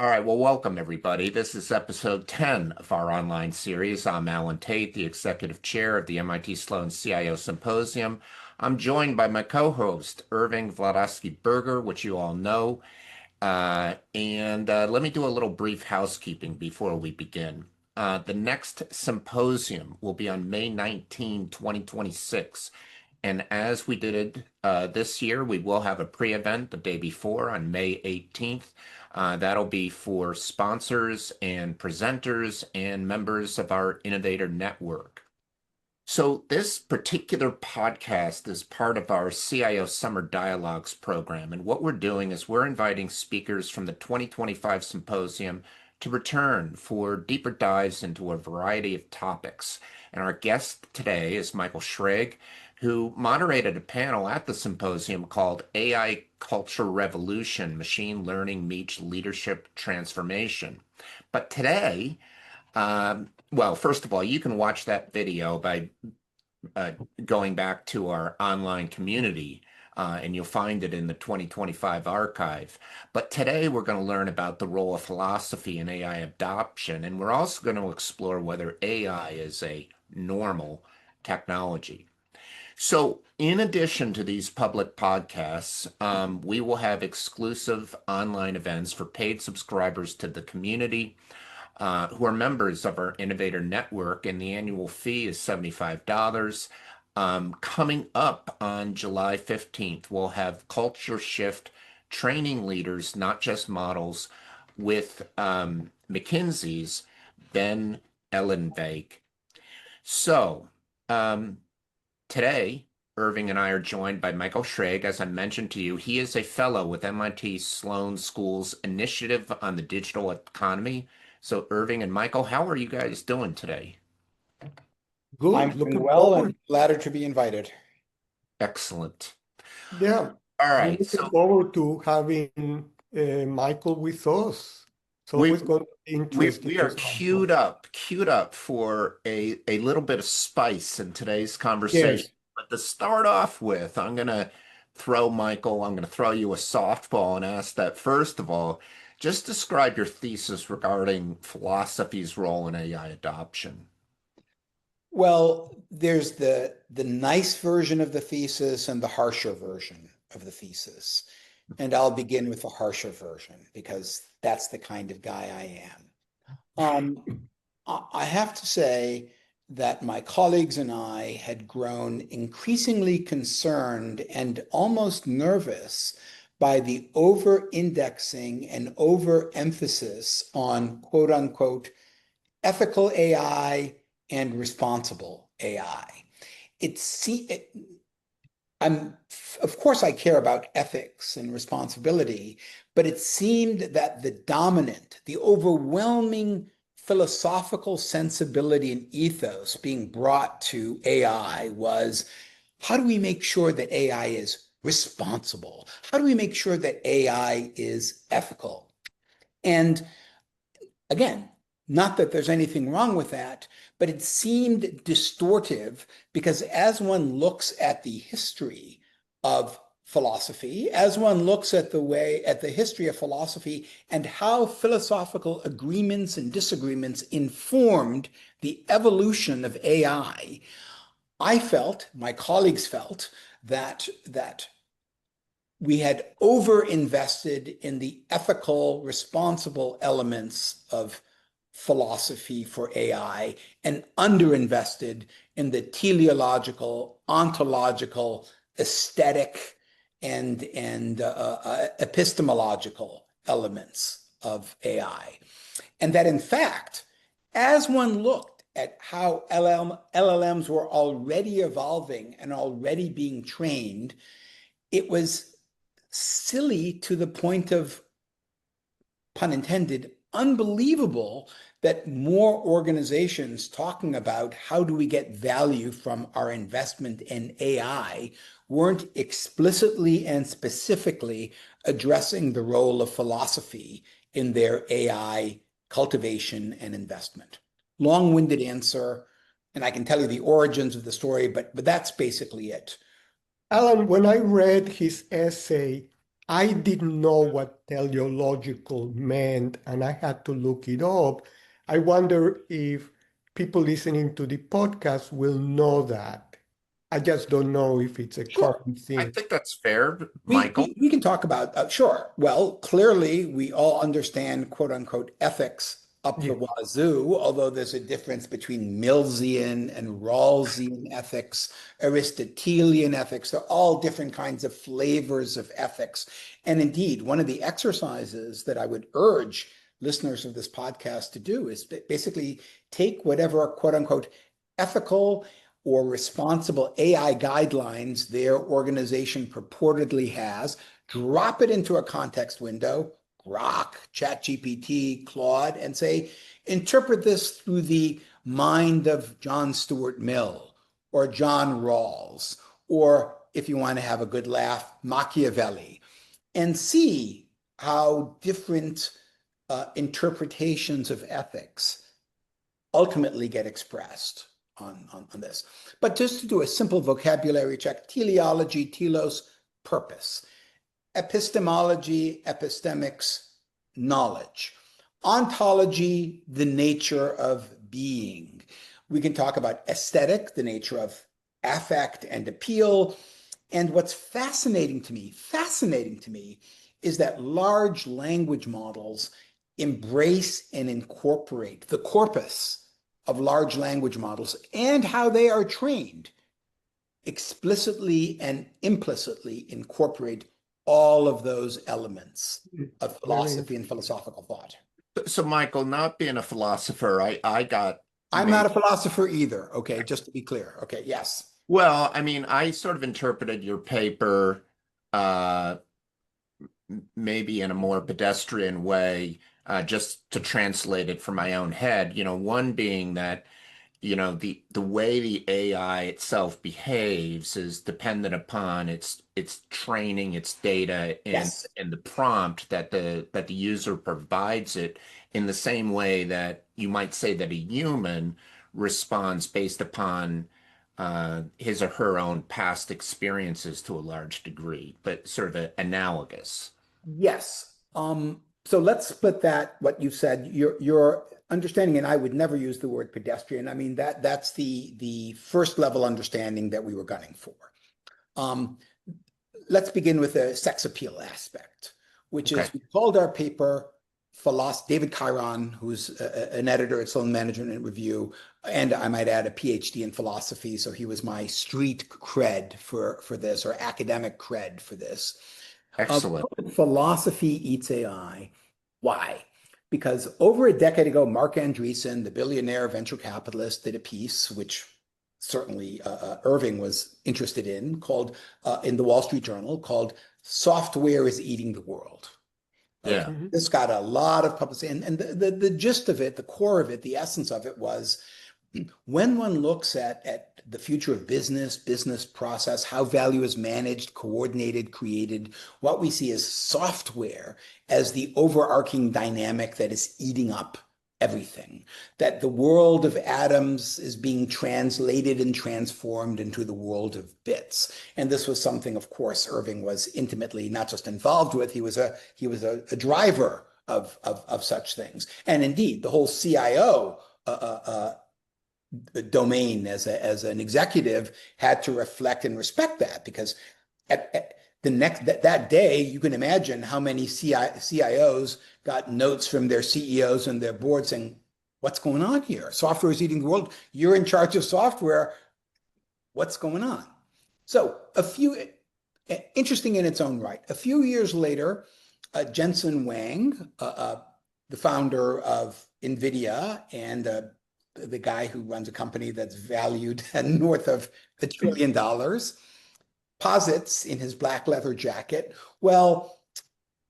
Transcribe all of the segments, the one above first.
All right, well, welcome everybody. This is episode 10 of our online series. I'm Allan Tate, the executive chair of the MIT Sloan CIO Symposium. I'm joined by my co-host, Irving Wladawsky-Berger, which you all know. Let me do a little brief housekeeping before we begin. The next symposium will be on May 19, 2026. And as we did this year, we will have a pre-event the day before on May 18th. That'll be for sponsors and presenters and members of our Innovator Network. So this particular podcast is part of our CIO Summer Dialogues program. And what we're doing is we're inviting speakers from the 2025 Symposium to return for deeper dives into a variety of topics. And our guest today is Michael Schrage, who moderated a panel at the symposium called AI Culture Revolution, Machine Learning Meets Leadership Transformation. But today, well, first of all, you can watch that video by going back to our online community, and you'll find it in the 2025 archive. But today we're going to learn about the role of philosophy in AI adoption, and we're also going to explore whether AI is a normal technology. So in addition to these public podcasts, we will have exclusive online events for paid subscribers to the community who are members of our Innovator Network, and the annual fee is $75. Coming up on July 15th, we'll have Culture Shift training leaders, not just models, with McKinsey's Ben Ellenbeck. So, today, Irving and I are joined by Michael Schrage. As I mentioned to you, he is a fellow with MIT Sloan School's Initiative on the Digital Economy. So, Irving and Michael, how are you guys doing today? Good. I'm Looking well forward. and flattered to be invited. Excellent. Yeah, All we're right. looking So forward to having Michael with us. So we it's going to be interesting we to are queued up for a little bit of spice in today's conversation. Yes. But to start off with, I'm gonna throw you a softball and ask that first of all, just describe your thesis regarding philosophy's role in AI adoption. Well, there's the nice version of the thesis and the harsher version of the thesis. And I'll begin with the harsher version because that's the kind of guy I am. I have to say that my colleagues and I had grown increasingly concerned and almost nervous by the over-indexing and over-emphasis on quote unquote ethical AI and responsible AI. Of course, I care about ethics and responsibility, but it seemed that the overwhelming philosophical sensibility and ethos being brought to AI was, how do we make sure that AI is responsible? How do we make sure that AI is ethical? And again, not that there's anything wrong with that, but it seemed distortive because as one looks at the history of philosophy, as one looks at the history of philosophy and how philosophical agreements and disagreements informed the evolution of AI, I felt, my colleagues felt, that we had over-invested in the ethical, responsible elements of philosophy for AI and underinvested in the teleological, ontological, aesthetic, and epistemological elements of AI. And that in fact, as one looked at how LLMs were already evolving and already being trained, it was silly to the point of, pun intended, unbelievable that more organizations talking about how do we get value from our investment in AI weren't explicitly and specifically addressing the role of philosophy in their AI cultivation and investment. Long-winded answer, and I can tell you the origins of the story, but that's basically it. Allan, when I read his essay, I didn't know what teleological meant, and I had to look it up. I wonder if people listening to the podcast will know that. I just don't know if it's a Sure. common I thing. think that's fair, We, Michael. we, we can talk about, sure. Well, clearly we all understand quote unquote ethics up the Yeah. wazoo, although there's a difference between Millsian and Rawlsian ethics, Aristotelian ethics. They're all different kinds of flavors of ethics. And indeed, one of the exercises that I would urge listeners of this podcast to do is basically take whatever quote unquote ethical or responsible AI guidelines their organization purportedly has, drop it into a context window, Grok, ChatGPT, Claude, and say, interpret this through the mind of John Stuart Mill or John Rawls, or if you want to have a good laugh, Machiavelli, and see how different interpretations of ethics ultimately get expressed on this. But just to do a simple vocabulary check, teleology, telos, purpose. Epistemology, epistemics, knowledge. Ontology, the nature of being. We can talk about aesthetic, the nature of affect and appeal. And what's fascinating to me, is that large language models embrace and incorporate the corpus of large language models and how they are trained explicitly and implicitly incorporate all of those elements of philosophy and philosophical thought. So, Michael, not being a philosopher, I'm not a philosopher either, okay, just to be clear. Okay, yes. Well, I mean, I sort of interpreted your paper maybe in a more pedestrian way, just to translate it from my own head. One being that the way the AI itself behaves is dependent upon its training, its data, Yes. and the prompt that the user provides it, in the same way that you might say that a human responds based upon his or her own past experiences to a large degree, but sort of analogous. Yes. So let's split that, what you said, your understanding, and I would never use the word pedestrian. I mean, that's the first level understanding that we were gunning for. Let's begin with the sex appeal aspect, which Okay. is, we called our paper David Chiron, who's an editor at Sloan Management and Review, and I might add a PhD in philosophy, so he was my street cred for this, or academic cred for this. Excellent. Philosophy eats AI. Why? Because over a decade ago, Mark Andreessen, the billionaire venture capitalist, did a piece, which certainly Irving was interested in, called in the Wall Street Journal, called "Software is Eating the World." Yeah. This got a lot of publicity, and the gist of it, the core of it, the essence of it was, when one looks at the future of business process, how value is managed, coordinated, created, what we see is software as the overarching dynamic that is eating up everything, that the world of atoms is being translated and transformed into the world of bits. And this was something, of course, Irving was intimately not just involved with, he was a driver of such things. And indeed, the whole CIO domain as an executive had to reflect and respect that, because at that day, you can imagine how many CIOs got notes from their CEOs and their board saying, what's going on here? Software is eating the world. You're in charge of software. What's going on? So interesting in its own right. A few years later, Jensen Huang, the founder of NVIDIA and the guy who runs a company that's valued north of $1 trillion, posits in his black leather jacket, well,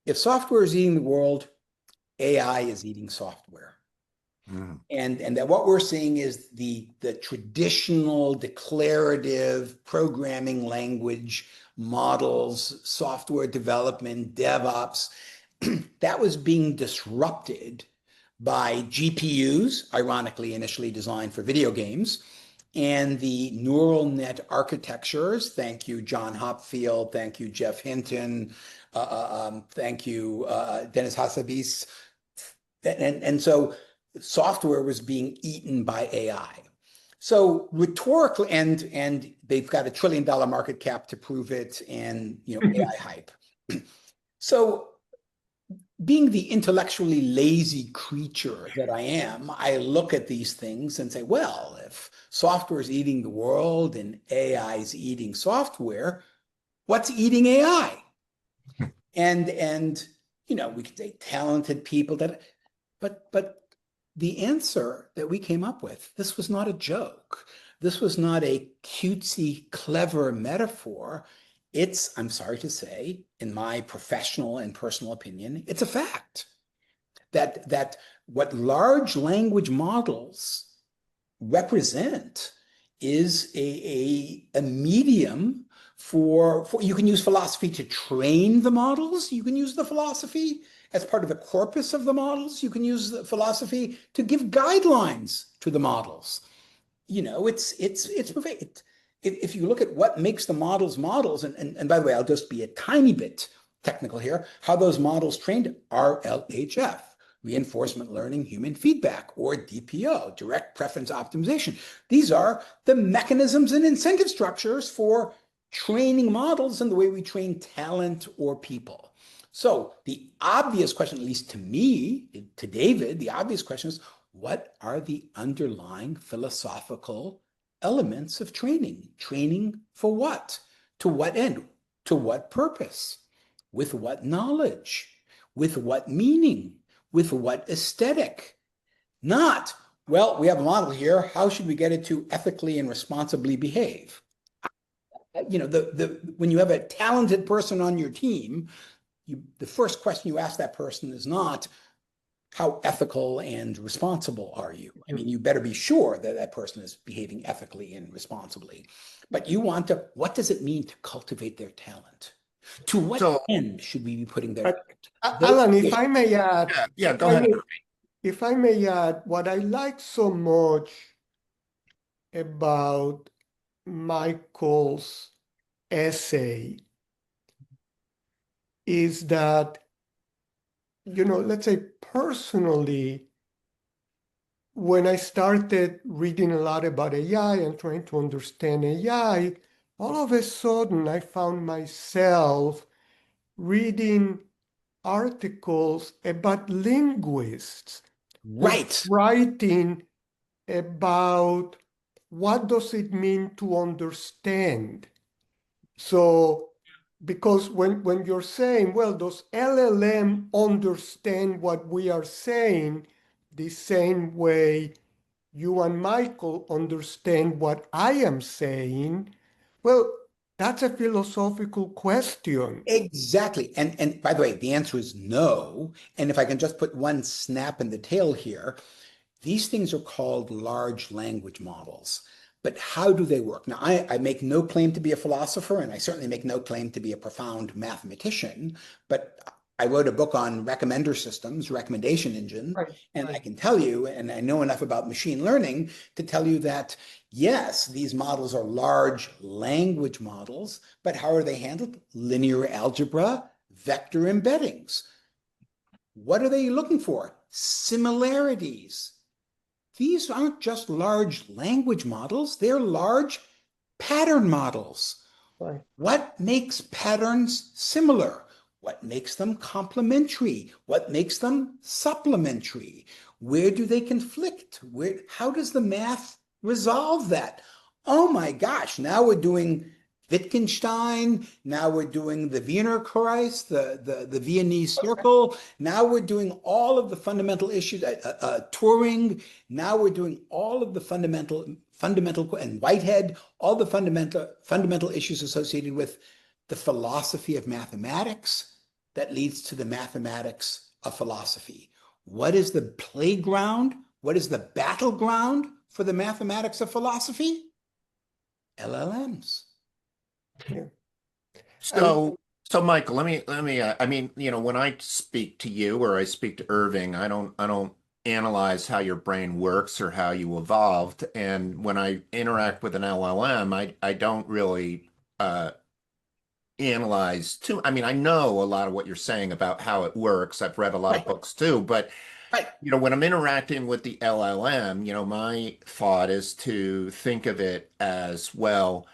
if software is eating the world, AI is eating software. Mm. And that what we're seeing is the traditional declarative programming language models, software development, DevOps, that was being disrupted by GPUs, ironically initially designed for video games, and the neural net architectures. Thank you, John Hopfield. Thank you, Jeff Hinton. Thank you, Dennis Hassabis. And so software was being eaten by AI. So rhetorically, and they've got $1 trillion market cap to prove it, and AI hype. So being the intellectually lazy creature that I am, I look at these things and say, well, if software is eating the world and AI is eating software, what's eating AI? And we could say talented people but the answer that we came up with, this was not a joke. This was not a cutesy, clever metaphor. It's, I'm sorry to say, in my professional and personal opinion, it's a fact that what large language models represent is a medium for you can use philosophy to train the models. You can use the philosophy as part of the corpus of the models. You can use the philosophy to give guidelines to the models. It's perfect. If you look at what makes the models, and by the way, I'll just be a tiny bit technical here, how those models trained RLHF, reinforcement learning human feedback, or DPO, direct preference optimization. These are the mechanisms and incentive structures for training models and the way we train talent or people. So the obvious question, at least to me, to David, the obvious question is, what are the underlying philosophical elements of training? Training for what? To what end? To what purpose? With what knowledge? With what meaning? With what aesthetic? Not, well, we have a model here. How should we get it to ethically and responsibly behave? When you have a talented person on your team, the first question you ask that person is not, how ethical and responsible are you? I mean, you better be sure that that person is behaving ethically and responsibly. But you want to, what does it mean to cultivate their talent? To what end should we be putting their Allan, if I may add, go ahead. If I may add, what I like so much about Michael's essay is that, let's say personally, when I started reading a lot about AI and trying to understand AI, all of a sudden I found myself reading articles about linguists writing about what does it mean to understand. So, because when you're saying, well, does LLM understand what we are saying the same way you and Michael understand what I am saying? Well, that's a philosophical question. Exactly. And by the way, the answer is no. And if I can just put one snap in the tail here, these things are called large language models. But how do they work? Now, I make no claim to be a philosopher, and I certainly make no claim to be a profound mathematician, but I wrote a book on recommender systems, recommendation engine, and I can tell you, and I know enough about machine learning to tell you that, yes, these models are large language models, but how are they handled? Linear algebra, vector embeddings. What are they looking for? Similarities. These aren't just large language models, they're large pattern models. Right. What makes patterns similar? What makes them complementary? What makes them supplementary? Where do they conflict? How does the math resolve that? Oh my gosh, now we're doing Wittgenstein, now we're doing the Wiener Kreis, the Viennese circle, now we're doing all of the fundamental issues, Turing, now we're doing all of the fundamental and Whitehead, all the fundamental issues associated with the philosophy of mathematics that leads to the mathematics of philosophy. What is the playground? What is the battleground for the mathematics of philosophy? LLMs. Yeah. So Michael, let me I mean, when I speak to you or I speak to Irving, I don't analyze how your brain works or how you evolved. And when I interact with an LLM, I don't really analyze too. I mean, I know a lot of what you're saying about how it works. I've read a lot of Right, books too, but right. when I'm interacting with the LLM, my thought is to think of it as, well,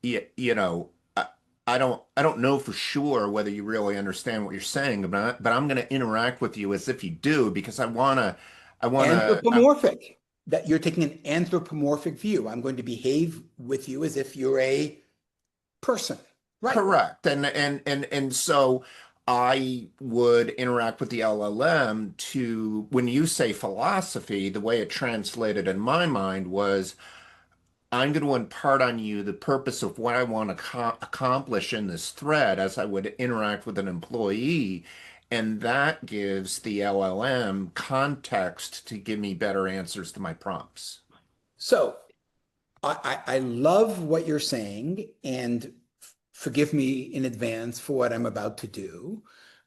I don't know for sure whether you really understand what you're saying, but I'm going to interact with you as if you do, because I want to. Anthropomorphic, that you're taking an anthropomorphic view. I'm going to behave with you as if you're a person. Right. Correct. And so I would interact with the LLM to, when you say philosophy, the way it translated in my mind was, I'm going to impart on you the purpose of what I want to accomplish in this thread as I would interact with an employee. And that gives the LLM context to give me better answers to my prompts. So I love what you're saying, and forgive me in advance for what I'm about to do.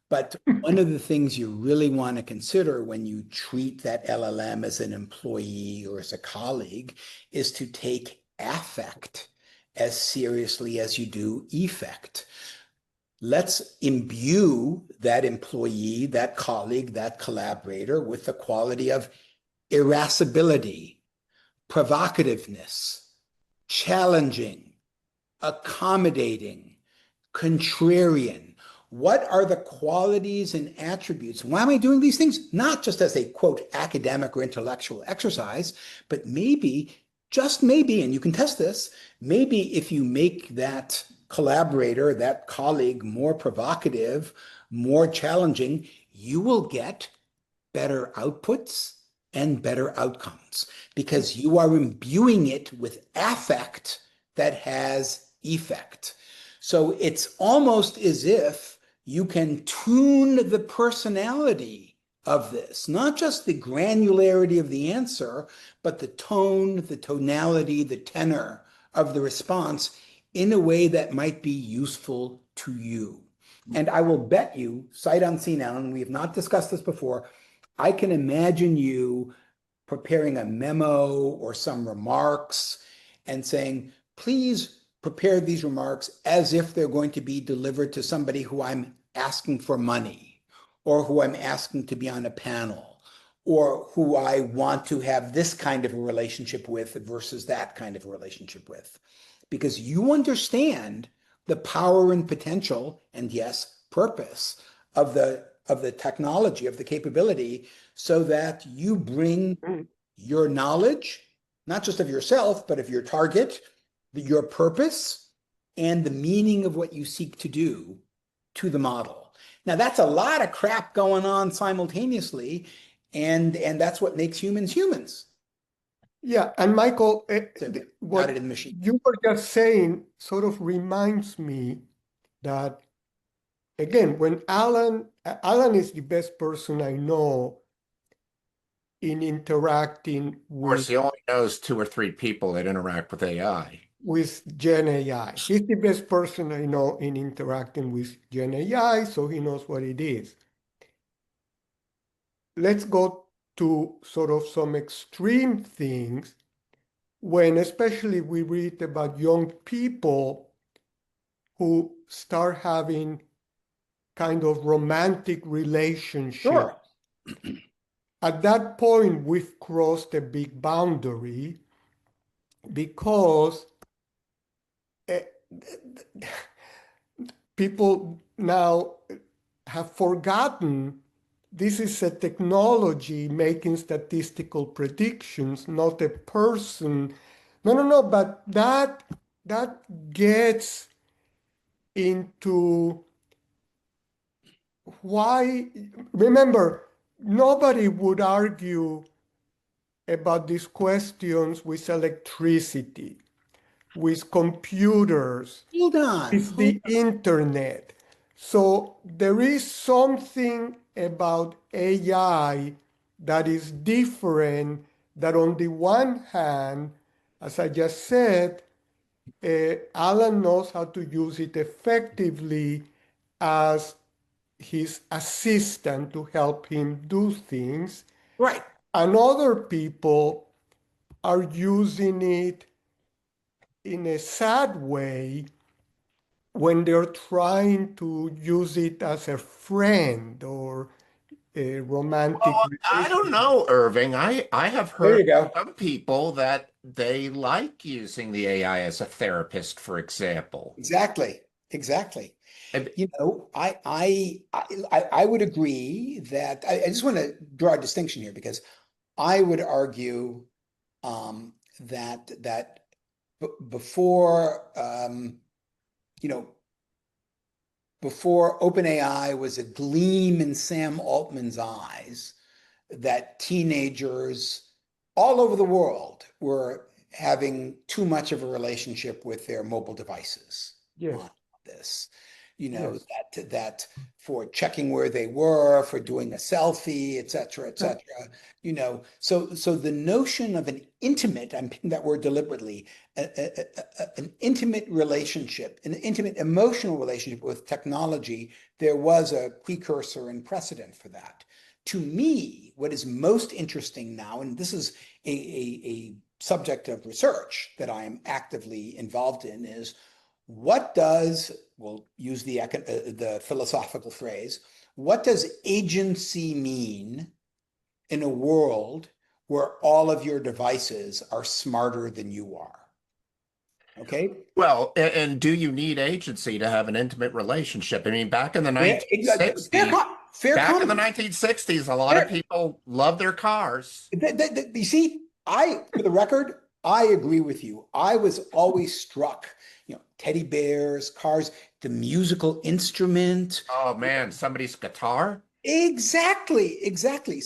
But one of the things you really want to consider when you treat that LLM as an employee or as a colleague is to take affect as seriously as you do effect. Let's imbue that employee, that colleague, that collaborator with the quality of irascibility, provocativeness, challenging, accommodating, contrarian. What are the qualities and attributes? Why am I doing these things? Not just as a quote academic or intellectual exercise, but maybe, just maybe, and you can test this, maybe if you make that collaborator, that colleague more provocative, more challenging, you will get better outputs and better outcomes because you are imbuing it with affect that has effect. So it's almost as if you can tune the personality of this, not just the granularity of the answer, but the tone, the tonality, the tenor of the response in a way that might be useful to you. And I will bet you, sight unseen, Allan, we have not discussed this before, I can imagine you preparing a memo or some remarks and saying, please prepare these remarks as if they're going to be delivered to somebody who I'm asking for money, or who I'm asking to be on a panel, or who I want to have this kind of a relationship with versus that kind of a relationship with. Because you understand the power and potential, and yes, purpose of the technology, of the capability, so that you bring your knowledge, not just of yourself, but of your target, your purpose, and the meaning of what you seek to do to the model. Now, that's a lot of crap going on simultaneously, and that's what makes humans humans. Yeah, and Michael, Not in the machine. you were just saying sort of reminds me that, again, when Allan is the best person I know in interacting Of course, with he only knows 2 or 3 people that interact with AI. Gen AI. He's the best person I know in interacting with Gen AI, so he knows what it is. Let's go to sort of some extreme things when especially we read about young people who start having kind of romantic relationships. Sure. At that point, we've crossed a big boundary because people now have forgotten this is a technology making statistical predictions, not a person. No, but that gets into why. Remember, nobody would argue about these questions with electricity, with computers, Hold on. with the internet. So there is something about AI that is different, that on the one hand, as I just said, Allan knows how to use it effectively as his assistant to help him do things. Right. And other people are using it in a sad way when they're trying to use it as a friend or a romantic Well, I don't relationship. know, Irving. I have There heard you go. some people that they like using the AI as a therapist, for example. Exactly. Exactly. And- You know, I would agree that I just want to draw a distinction here because I would argue that before you know before OpenAI was a gleam in Sam Altman's eyes, that teenagers all over the world were having too much of a relationship with their mobile devices Yes, on this. You know, yes. that for checking where they were, for doing a selfie, et cetera, et Uh, cetera. You know, so the notion of an intimate, I'm picking that word deliberately, an intimate relationship, an intimate emotional relationship with technology, there was a precursor and precedent for that. To me, what is most interesting now, and this is a subject of research that I am actively involved in, is what does, we'll use the philosophical phrase, what does agency mean in a world where all of your devices are smarter than you are? Okay? Well, and do you need agency to have an intimate relationship? I mean, Fair, fair back in the comment. 1960s, a lot of Fair, people loved their cars. You see, for the record, I agree with you. I was always struck, teddy bears, cars, the musical instrument. Oh man, somebody's guitar? Exactly, exactly.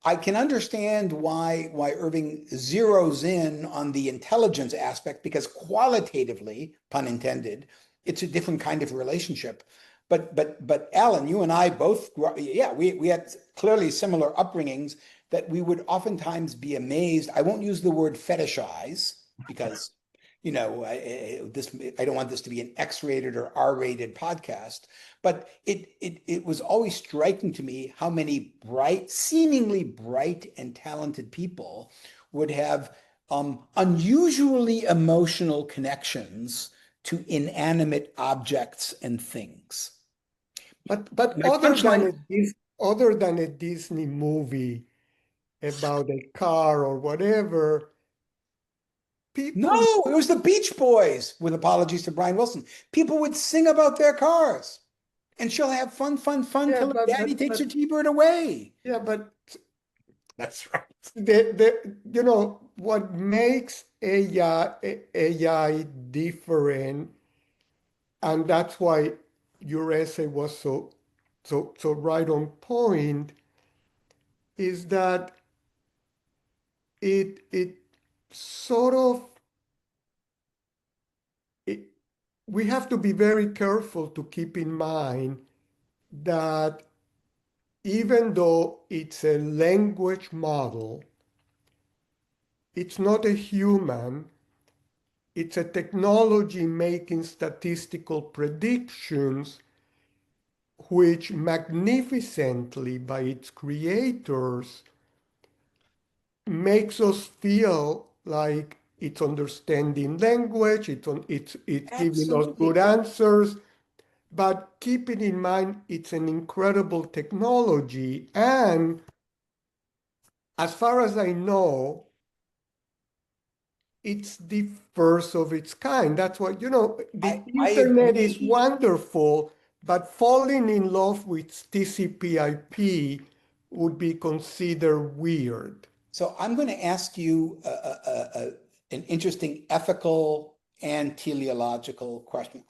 I can understand why Irving zeroes in on the intelligence aspect because qualitatively, pun intended, it's a different kind of relationship. But Allan, you and I both, yeah, we had clearly similar upbringings that we would oftentimes be amazed. I won't use the word fetishize because I don't want this to be an X-rated or R-rated podcast, but it was always striking to me how many seemingly bright and talented people would have unusually emotional connections to inanimate objects and things. but My punchline, other than a Disney movie about a car or whatever, no, people, it was the Beach Boys, with apologies to Brian Wilson. People would sing about their cars. And she'll have fun, fun, fun yeah, till her daddy takes her T-bird away. yeah, but That's right. what makes AI different, and that's why your essay was so right on point, is that it sort of it, we have to be very careful to keep in mind that even though it's a language model, it's not a human, it's a technology making statistical predictions, which magnificently by its creators makes us feel like it's understanding language, it's giving us good Absolutely. answers. But keeping in mind, it's an incredible technology. And as far as I know, it's the first of its kind. That's why, the I internet is agree. wonderful, but falling in love with TCP/IP would be considered weird. So I'm going to ask you an interesting ethical and teleological question.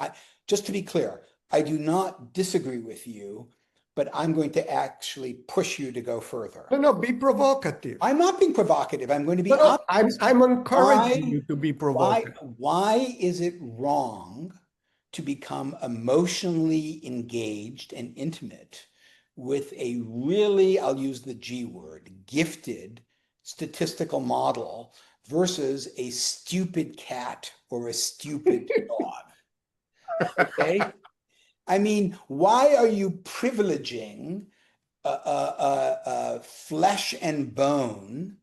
Just to be clear, I do not disagree with you, but I'm going to actually push you to go further. No, no, be provocative. I'm not being provocative. I'm going to be No, no, I'm, honest. I'm encouraging Why, you to be why, provocative. why is it wrong to become emotionally engaged and intimate with a really, I'll use the G word, gifted statistical model versus a stupid cat or a stupid dog? Okay. I mean, why are you privileging flesh and bone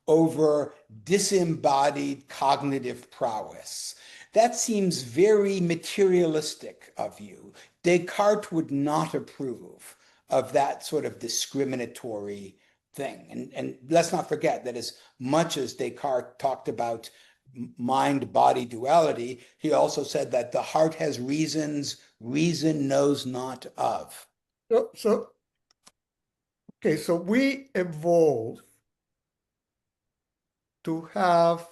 over disembodied cognitive prowess? That seems very materialistic of you. Descartes would not approve of that sort of discriminatory thing. And let's not forget that as much as Descartes talked about mind-body duality, he also said that the heart has reasons, reason knows not of. Okay, so we evolve to have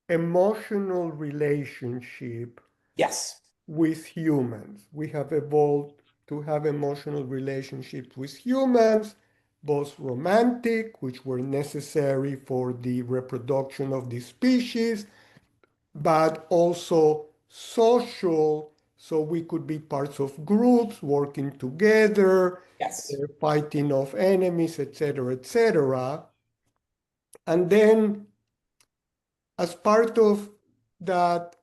emotional relationship Yes. with humans. We have evolved to have emotional relationships with humans, both romantic, which were necessary for the reproduction of the species, but also social, so we could be parts of groups, working together, Yes. fighting off enemies, etc., etc. And then, as part of that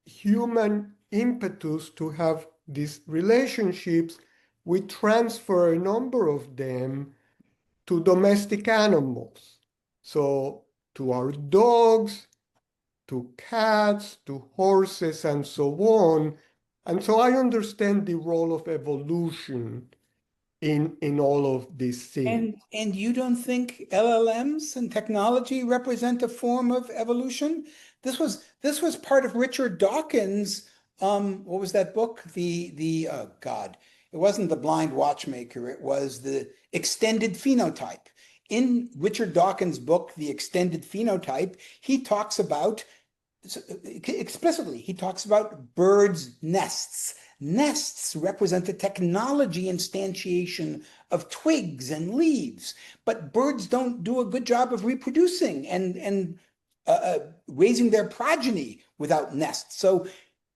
human impetus to have these relationships, we transfer a number of them to domestic animals. So to our dogs, to cats, to horses, and so on. And so I understand the role of evolution in all of these things. And you don't think LLMs and technology represent a form of evolution? This was part of Richard Dawkins. What was that book? The oh God, it wasn't The Blind Watchmaker. It was The Extended Phenotype. In Richard Dawkins' book, The Extended Phenotype, he talks about explicitly, he talks about birds' nests. Nests represent the technology instantiation of twigs and leaves, but birds don't do a good job of reproducing and raising their progeny without nests. So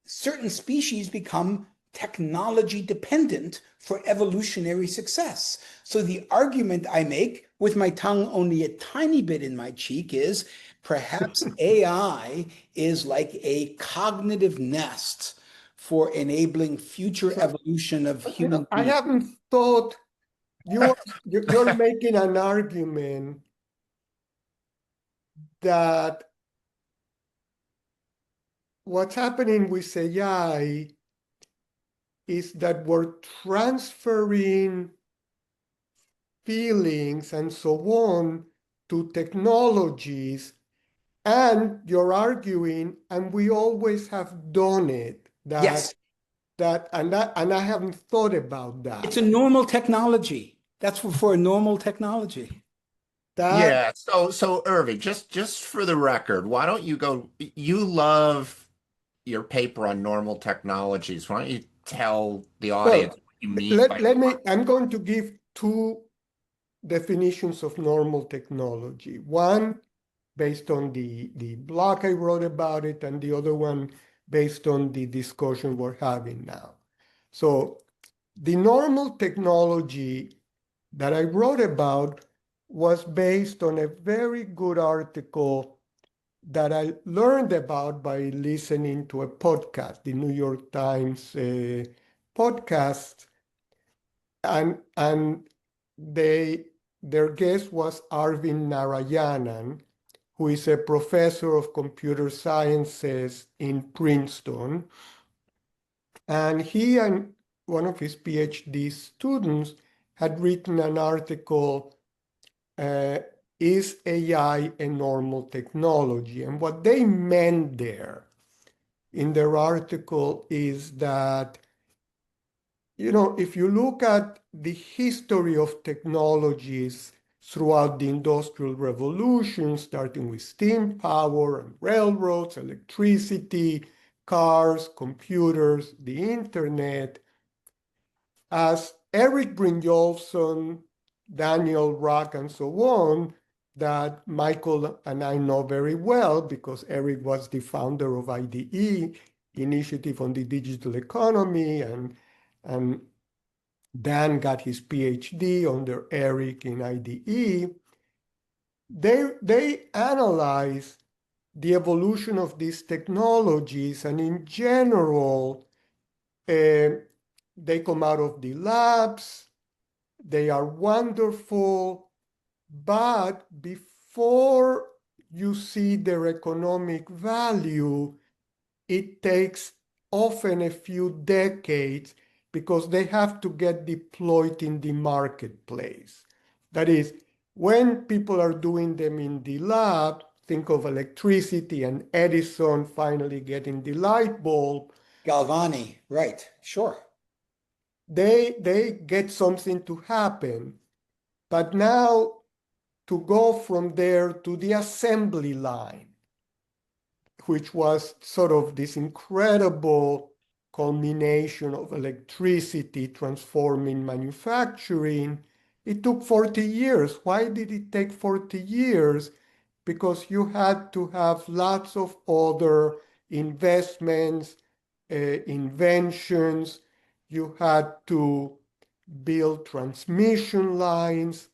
certain species become technology dependent for evolutionary success. So the argument I make, with my tongue only a tiny bit in my cheek, is perhaps AI is like a cognitive nest for enabling future evolution of human I beings. haven't thought you're making an argument that what's happening with AI is that we're transferring feelings and so on to technologies, and you're arguing, and we always have done it, Yes, and I haven't thought about that. it's a normal technology. That's for a normal technology. That Yeah, so Irving, just for the record, why don't you go, you love your paper on normal technologies. Why don't you tell the audience well, what you mean by I'm going to give two definitions of normal technology. One based on the blog I wrote about it, and the other one based on the discussion we're having now. So the normal technology that I wrote about was based on a very good article that I learned about by listening to a podcast, the New York Times podcast, and their guest was Irving Narayanan, who is a professor of computer sciences in Princeton. And he and one of his PhD students had written an article, Is AI a Normal Technology? And what they meant there in their article is that, if you look at the history of technologies throughout the Industrial Revolution, starting with steam power and railroads, electricity, cars, computers, the internet, as Eric Brynjolfsson, Daniel Rock, and so on, that Michael and I know very well because Eric was the founder of IDE, Initiative on the Digital Economy, and Dan got his PhD under Eric in IDE. They analyze the evolution of these technologies, and in general, they come out of the labs, they are wonderful, but before you see their economic value, it takes often a few decades because they have to get deployed in the marketplace. That is, when people are doing them in the lab, think of electricity and Edison finally getting the light bulb. Galvani, right, sure. They get something to happen. But now to go from there to the assembly line, which was sort of this incredible culmination of electricity transforming manufacturing, it took 40 years. Why did it take 40 years? Because you had to have lots of other investments, inventions. You had to build transmission lines.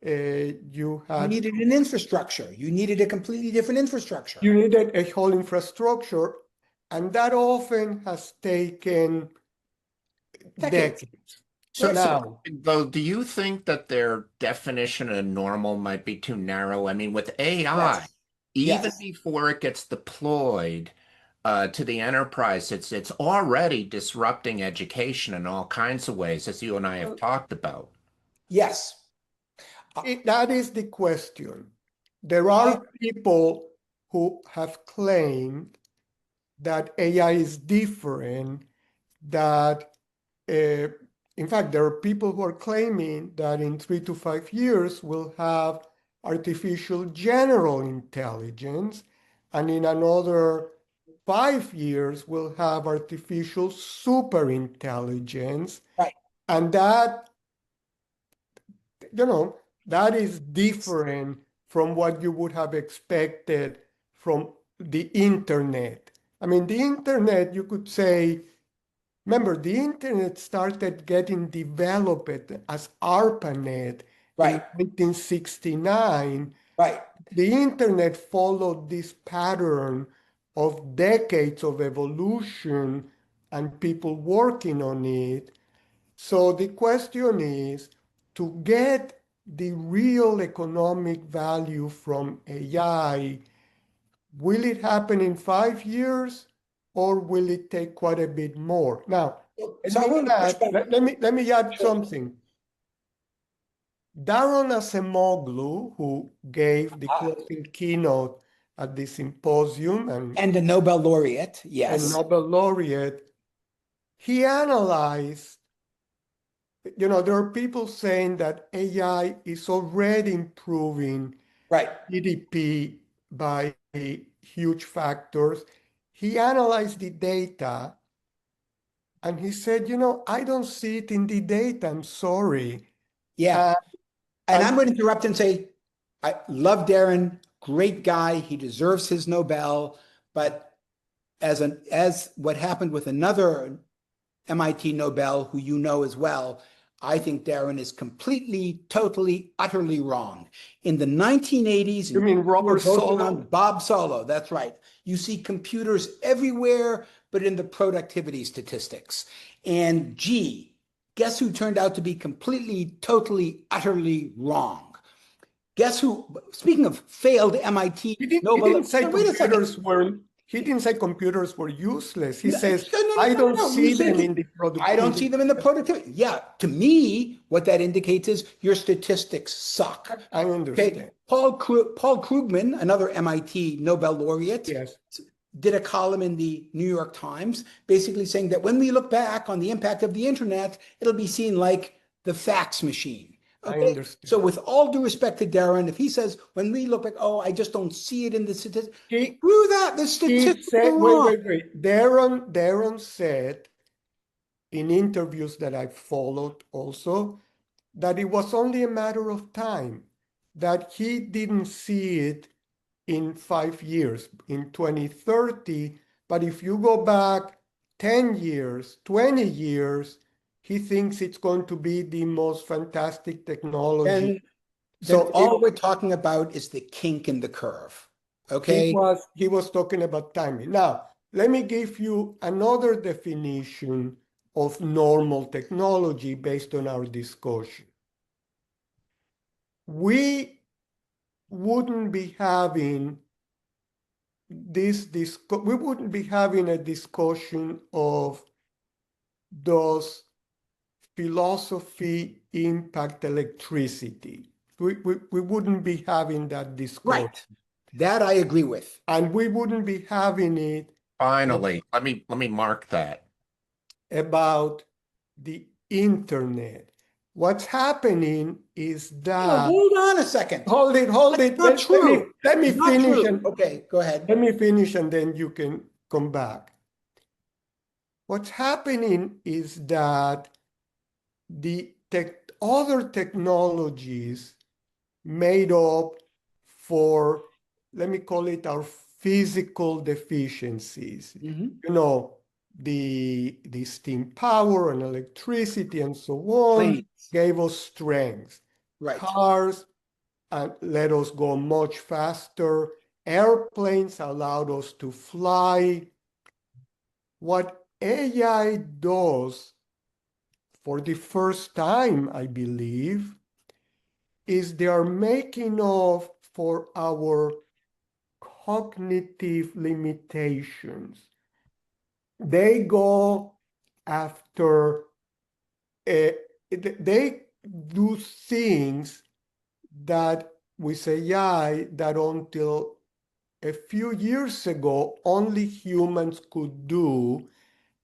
You You needed an infrastructure. You needed a completely different infrastructure. You needed a whole infrastructure, and that often has taken decades. So Now, though, do you think that their definition of normal might be too narrow? I mean, with AI, Yes. even Yes. before it gets deployed to the enterprise, it's already disrupting education in all kinds of ways, as you and I have talked about. Yes. that is the question. There are people who have claimed that AI is different, that in fact, there are people who are claiming that in 3 to 5 years we'll have artificial general intelligence, and in another 5 years we'll have artificial superintelligence. Right. And that, that is different from what you would have expected from the internet. I mean, the internet, you could say, remember, the internet started getting developed as ARPANET in 1969. Right. The internet followed this pattern of decades of evolution and people working on it. So the question is, to get the real economic value from AI, will it happen in 5 years or will it take quite a bit more? Now, let me add something. Daron Acemoglu, who gave the closing keynote at the symposium and a Nobel laureate, yes. And Nobel laureate, he analyzed, there are people saying that AI is already improving GDP by huge factors. He analyzed the data and he said, I don't see it in the data. I'm sorry. Yeah. And I'm going to interrupt and say, I love Darren, great guy. He deserves his Nobel. But as what happened with another MIT Nobel, who you know as well, I think Darren is completely, totally, utterly wrong. In the 1980s, you mean Robert Solow? Bob Solow, that's right. You see computers everywhere, but in the productivity statistics. And gee, guess who turned out to be completely, totally, utterly wrong? Guess who, speaking of failed MIT Nobel, he didn't say computers were useless. He says, I don't see them in the productivity. I don't see them in the productivity. Yeah, to me, what that indicates is your statistics suck. I understand. Okay. Paul Krugman, another MIT Nobel laureate, did a column in the New York Times basically saying that when we look back on the impact of the internet, it'll be seen like the fax machine. Okay? I understand. So with all due respect to Darren, if he says, when we look back, I just don't see it in the statistics, screw that, the statistics are wrong. Wait. Darren said in interviews that I followed also, that it was only a matter of time, that he didn't see it in 5 years, in 2030, but if you go back 10 years, 20 years, he thinks it's going to be the most fantastic technology. So all we're talking about is the kink in the curve, okay? He was talking about timing. Now, let me give you another definition of normal technology based on our discussion. We wouldn't be having we wouldn't be having a discussion of does philosophy impact electricity. We wouldn't be having that discussion. Right. That I agree with. And we wouldn't be having it Finally, let me mark that. about the internet. What's happening is Oh, that hold on a second. hold it. That's not true. Let me It's not finish true. and Okay, go ahead. let me finish and then you can come back. What's happening is that the other technologies made up for, let me call it, our physical deficiencies. Mhm. You know, the steam power and electricity and so on Planes. gave us strength. Right. Cars let us go much faster. Airplanes allowed us to fly. What AI does for the first time, I believe, is they are making up for our cognitive limitations. They go after, they do things that we say, yeah, that until a few years ago, only humans could do.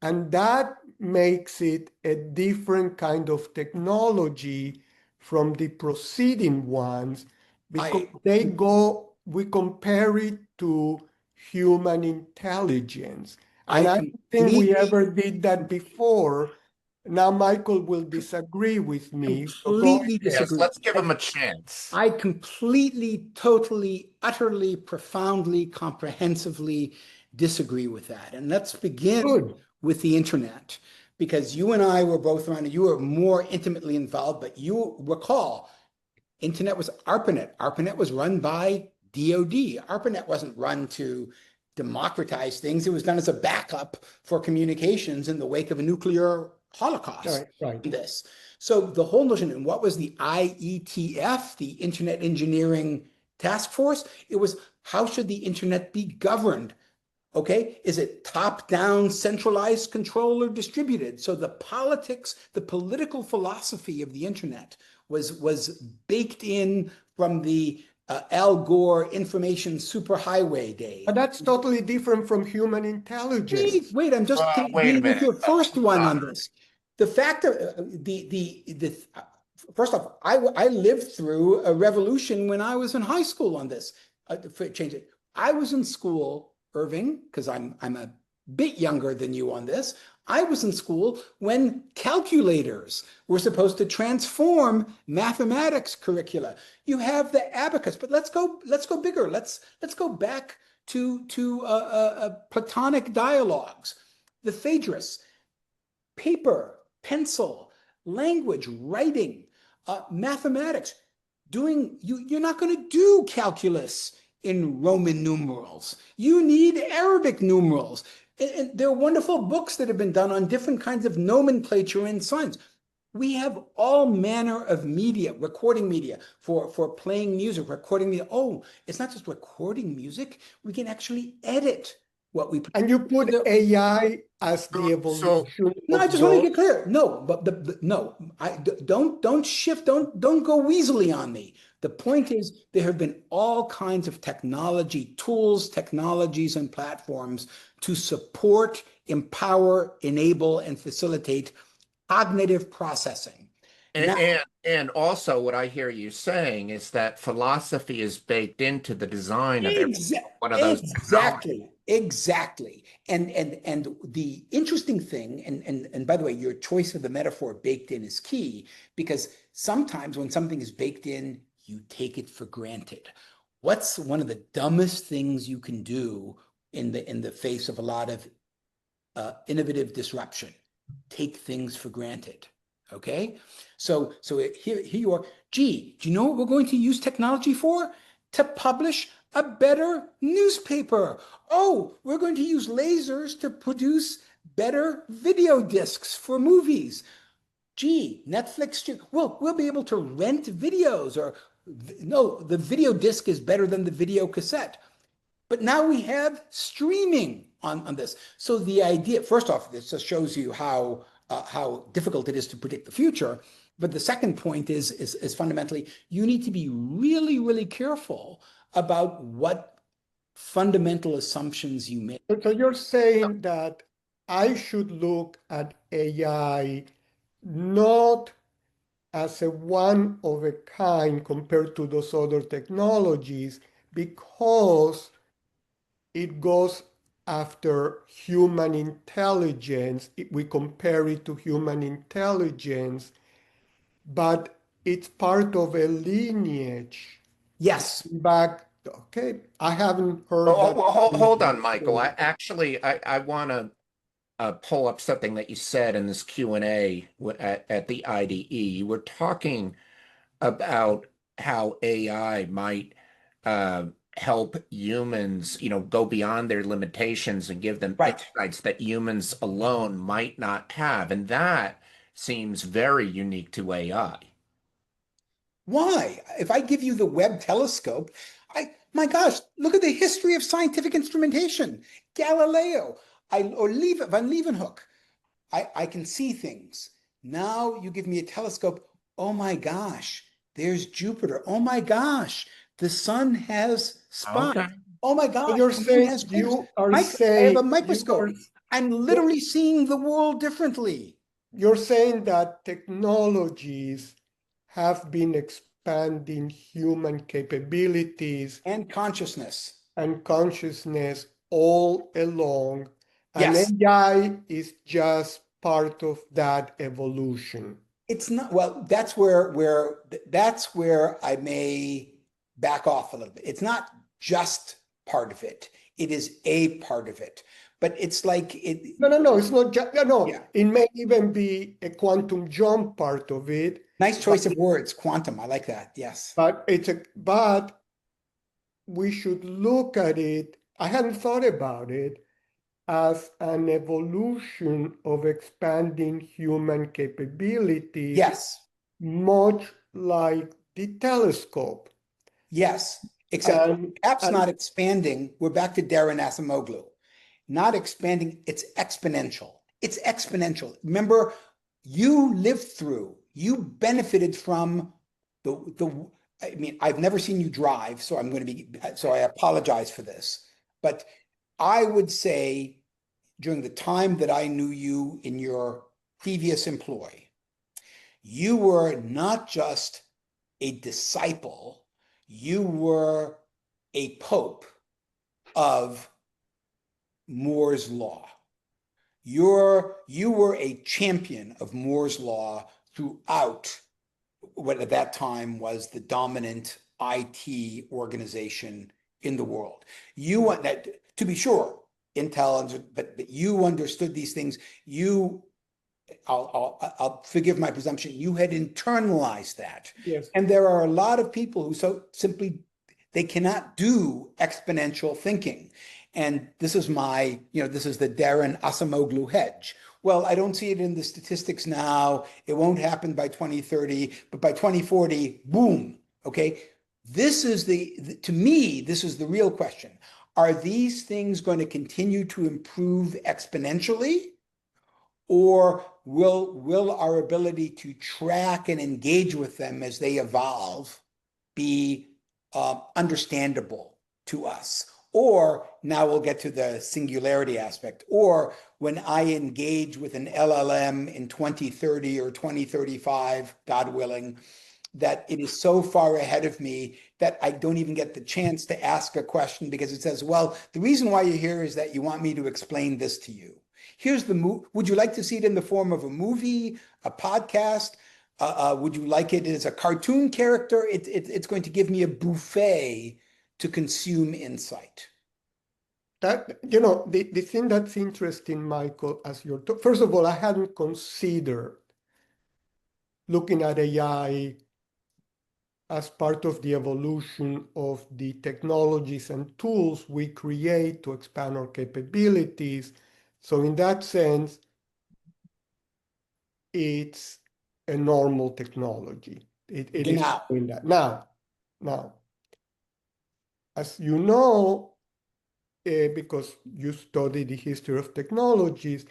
And that makes it a different kind of technology from the preceding ones because we compare it to human intelligence. And I don't think we ever did that before. Now, Michael will disagree with me. Completely Yes, disagree. let's give him a chance. I completely, totally, utterly, profoundly, comprehensively disagree with that. And let's begin Good. with the internet, because you and I were both around, and you were more intimately involved, but you recall, internet was ARPANET. ARPANET was run by DoD. ARPANET wasn't run to democratize things. It was done as a backup for communications in the wake of a nuclear holocaust. Right. This. So the whole notion, and what was the IETF, the Internet Engineering Task Force? It was, how should the internet be governed? Okay, is it top-down, centralized control, or distributed? So the politics, the political philosophy of the internet was baked in from the Al Gore information superhighway days. But that's totally different from human intelligence. Wait, I'm just Wait a dealing with your minute. first one on this. The fact of first off, I lived through a revolution when I was in high school on this. Change it. I was in school, Irving, because I'm a bit younger than you on this. I was in school when calculators were supposed to transform mathematics curricula. You have the abacus, but let's go bigger. Let's go back to Platonic dialogues, the Phaedrus, paper, pencil, language, writing, mathematics. You're not going to do calculus in Roman numerals. You need Arabic numerals. And there are wonderful books that have been done on different kinds of nomenclature and signs. We have all manner of media, recording media for playing music, recording media. Oh, it's not just recording music. We can actually edit what we. And you put AI as the evolution. No, I just want to get clear. No, but no, don't shift. Don't go weaselly on me. The point is, there have been all kinds of technology tools, technologies, and platforms to support, empower, enable, and facilitate cognitive processing. And also what I hear you saying is that philosophy is baked into the design of every one of those technologies. Exactly. And the interesting thing, and by the way, your choice of the metaphor baked in is key, because sometimes when something is baked in, you take it for granted. What's one of the dumbest things you can do in the face of a lot of innovative disruption? Take things for granted. Okay, so here you are. Gee, do you know what we're going to use technology for? To publish a better newspaper. Oh, we're going to use lasers to produce better video discs for movies. Gee, Netflix, we'll be able to rent videos, or no, the video disc is better than the video cassette. But now we have streaming on this. So the idea, first off, this just shows you how difficult it is to predict the future. But the second point is fundamentally, you need to be really, really careful about what fundamental assumptions you make. So you're saying that I should look at AI not as a one of a kind compared to those other technologies because it goes after human intelligence. We compare it to human intelligence, but it's part of a lineage Yes. back. Okay, I haven't heard Well, that. hold on, Michael. I want to pull up something that you said in this Q&A at the IDE. You were talking about how AI might help humans, go beyond their limitations and give them Right. insights that humans alone might not have. And that seems very unique to AI. Why? If I give you the Webb telescope, my gosh, look at the history of scientific instrumentation. Galileo, Van Leeuwenhoek. I can see things. Now you give me a telescope. Oh my gosh, there's Jupiter. Oh my gosh, the sun has spots. Okay. Oh my gosh, You're the moon saying has you are I have a saying microscope. I'm literally seeing the world differently. you're saying that technologies have been expanding human capabilities And consciousness. and consciousness all along, and Yes. AI is just part of that evolution. It's not, well, that's where I may back off a little bit. It's not just part of it. It is a part of it. But it's like it. No, it's not just, no, Yeah. it may even be a quantum jump part of it, Nice choice of words, quantum. I like that. Yes. but we should look at it. I hadn't thought about it as an evolution of expanding human capabilities, Yes. much like the telescope. Yes. Except perhaps And not expanding. We're back to Darren Asimoglu. Not expanding, it's exponential. It's exponential. Remember, you lived through, you benefited from I mean, I've never seen you drive, so I apologize for this. But I would say during the time that I knew you in your previous employ, you were not just a disciple, you were a pope of Moore's law. You were a champion of Moore's law throughout what at that time was the dominant IT organization in the world. You want that, to be sure, Intel, but you understood these things. I'll forgive my presumption. You had internalized that. yes, And there are a lot of people who so simply they cannot do exponential thinking. And this is this is the Darren Asimoglu hedge. Well, I don't see it in the statistics now. It won't happen by 2030, but by 2040, boom. Okay. To me, this is the real question. Are these things going to continue to improve exponentially? Or will our ability to track and engage with them as they evolve be understandable to us? Or now we'll get to the singularity aspect. Or when I engage with an LLM in 2030 or 2035, God willing, that it is so far ahead of me that I don't even get the chance to ask a question because it says, well, the reason why you're here is that you want me to explain this to you. Here's the would you like to see it in the form of a movie, a podcast? Would you like it as a cartoon character? It's going to give me a buffet to consume insight. that the thing that's interesting, Michael, as first of all, I hadn't considered looking at AI as part of the evolution of the technologies and tools we create to expand our capabilities. So in that sense, it's a normal technology. It is doing that. Now, Now, as you know, because you study the history of technologies,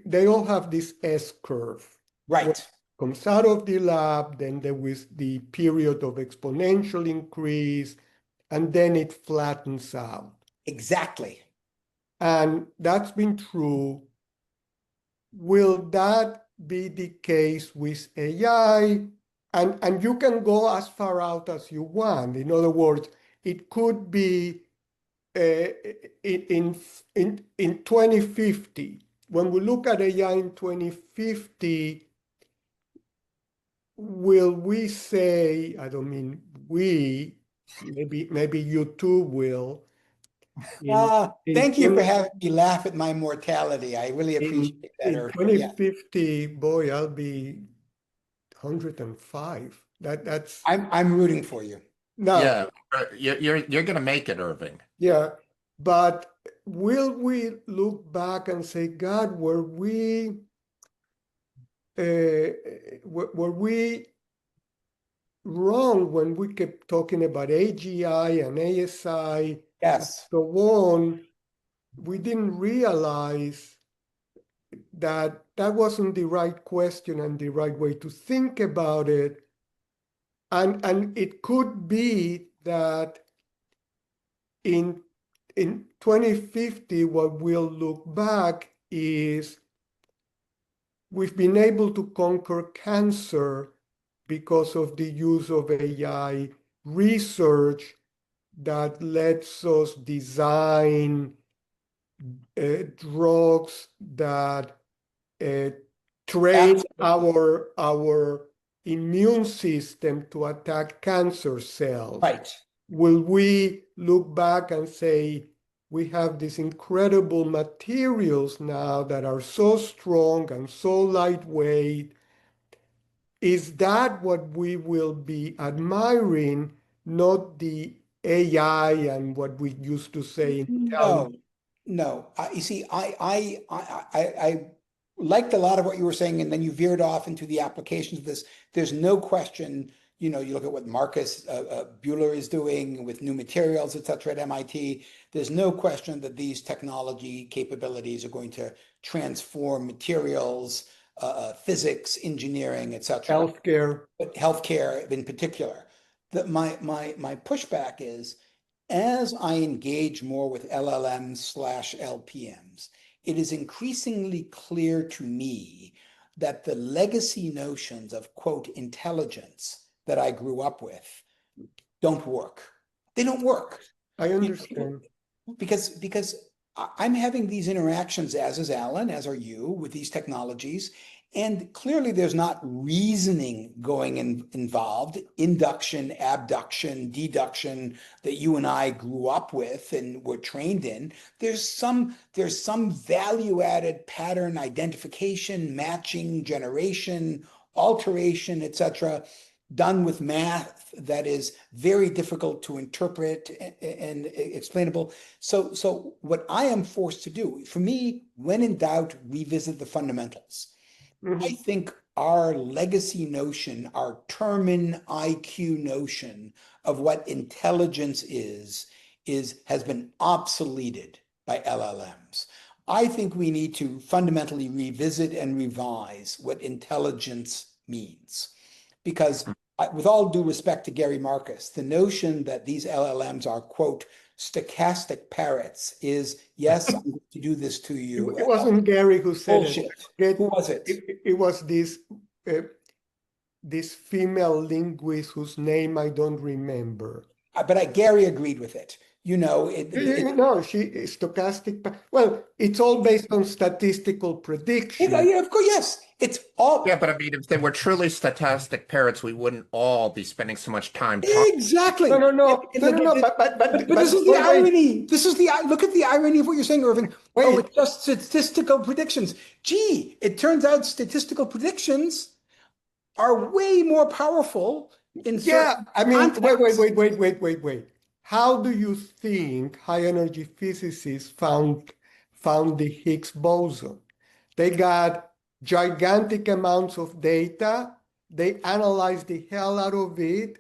they all have this S curve. Right. Comes out of the lab, then there was the period of exponential increase, and then it flattens out. Exactly. And that's been true. Will that be the case with AI? And you can go as far out as you want. In other words, it could be in 2050. When we look at AI in 2050, will we say, I don't mean we, maybe you too will. Thank you for having me laugh at my mortality. I really appreciate that, In Irving. Yeah. 2050, boy, I'll be 105. That's I'm rooting for you. now, Yeah, you're gonna make it, Irving. yeah. But will we look back and say, God, were we wrong when we kept talking about AGI and ASI and Yes. so on? We didn't realize that that wasn't the right question and the right way to think about it. And it could be that in 2050, what we'll look back is we've been able to conquer cancer because of the use of AI research that lets us design drugs that train our immune system to attack cancer cells. Right. Will we look back and say, we have these incredible materials now that are so strong and so lightweight? Is that what we will be admiring, not the AI and what we used to say intelligence? No. You see, I liked a lot of what you were saying, and then you veered off into the applications of this. There's no question. You look at what Marcus Buehler is doing with new materials, et cetera, at MIT. There's no question that these technology capabilities are going to transform materials, physics, engineering, et cetera. Healthcare. But healthcare in particular. My pushback is, as I engage more with LLMs/LPMs, it is increasingly clear to me that the legacy notions of, quote, intelligence that I grew up with don't work. They don't work. I understand. Because I'm having these interactions, as is Allan, as are you, with these technologies. And clearly there's not reasoning involved, induction, abduction, deduction that you and I grew up with and were trained in. There's some value-added pattern identification, matching, generation, alteration, et cetera, done with math that is very difficult to interpret and explainable. So what I am forced to do, for me, when in doubt, revisit the fundamentals. I think our legacy notion, our Terman IQ notion of what intelligence has been obsoleted by LLMs. I think we need to fundamentally revisit and revise what intelligence means. Because with all due respect to Gary Marcus, the notion that these LLMs are, quote, stochastic parrots is, yes, I'm going to do this to you. It wasn't Gary who said Bullshit. it. Who was it? It was this female linguist whose name I don't remember. But Gary agreed with it. No, she is stochastic. Well, it's all based on statistical prediction. Yeah, of course, yes. It's all. Yeah, but I mean, if they were truly stochastic parrots, we wouldn't all be spending so much time talking. Exactly. No. But this is the irony. Look at the irony of what you're saying, Irving. Oh, it's just statistical predictions. Gee, it turns out statistical predictions are way more powerful in certain contexts. Wait. How do you think high-energy physicists found the Higgs boson? They got gigantic amounts of data. They analyzed the hell out of it,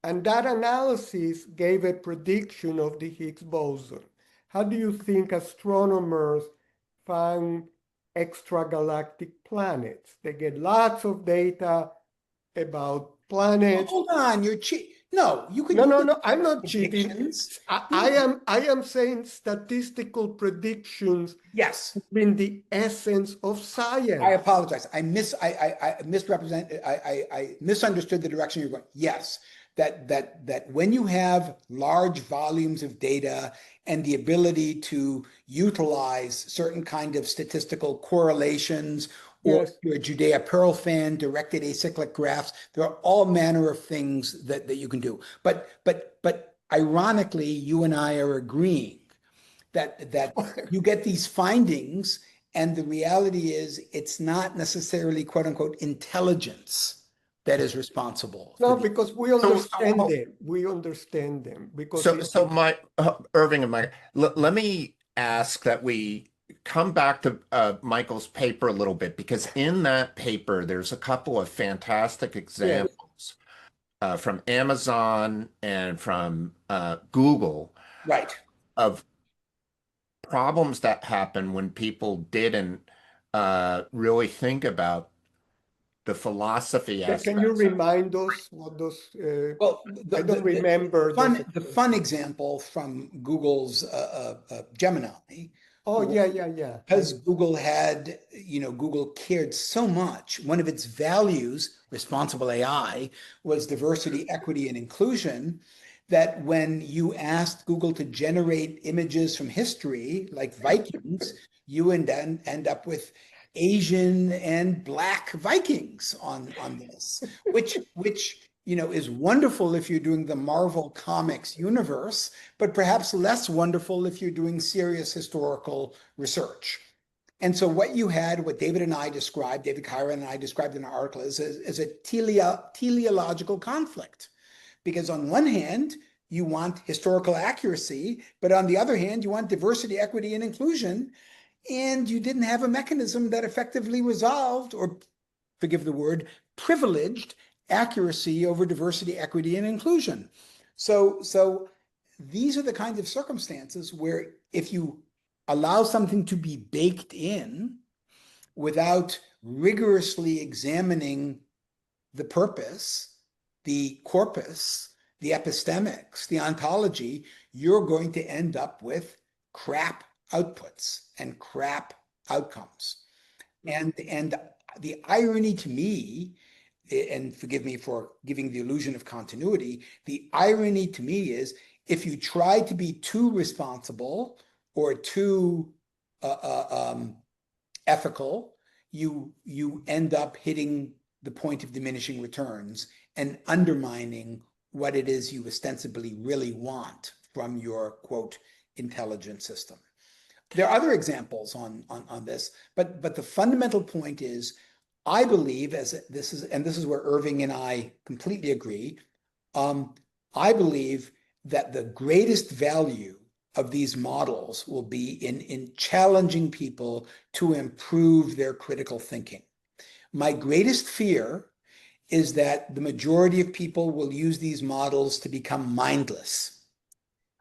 And that analysis gave a prediction of the Higgs boson. How do you think astronomers find extragalactic planets? They get lots of data about planets. Hold on, you're cheating. No, you could. No, I'm not cheating. Predictions. I am saying statistical predictions Yes, in the essence of science. I apologize. I misrepresent. I misunderstood the direction you're going. Yes, that when you have large volumes of data and the ability to utilize certain kind of statistical correlations, or Yes. you're a Judea-Pearl fan, directed acyclic graphs, there are all manner of things that you can do. But ironically, you and I are agreeing that you get these findings, and the reality is it's not necessarily quote unquote intelligence that is responsible. No, because we understand them. We understand them because So my Irving and Mike, let me ask that we come back to Michael's paper a little bit, because in that paper there's a couple of fantastic examples from Amazon and from Google, right, of problems that happen when people didn't really think about the philosophy aspects. Can you remind us what those? well, I don't remember. The fun example from Google's Gemini. Oh, yeah. Because Google had, Google cared so much. One of its values, responsible AI, was diversity, equity, and inclusion, that when you asked Google to generate images from history, like Vikings, you would then end up with Asian and Black Vikings on this, which is wonderful if you're doing the Marvel Comics universe, but perhaps less wonderful if you're doing serious historical research. And so what you had, what David and I described, David Kyra and I described in our article, is a teleological conflict. Because on one hand, you want historical accuracy, but on the other hand, you want diversity, equity, and inclusion. And you didn't have a mechanism that effectively resolved, or forgive the word, privileged accuracy over diversity, equity, and inclusion. So these are the kinds of circumstances where if you allow something to be baked in without rigorously examining the purpose, the corpus, the epistemics, the ontology, you're going to end up with crap outputs and crap outcomes. And the irony to me, and forgive me for giving the illusion of continuity, the irony to me is if you try to be too responsible or too ethical, you end up hitting the point of diminishing returns and undermining what it is you ostensibly really want from your, quote, intelligent system. There are other examples on this, but the fundamental point is, I believe, this is where Irving and I completely agree, I believe that the greatest value of these models will be in challenging people to improve their critical thinking. My greatest fear is that the majority of people will use these models to become mindless.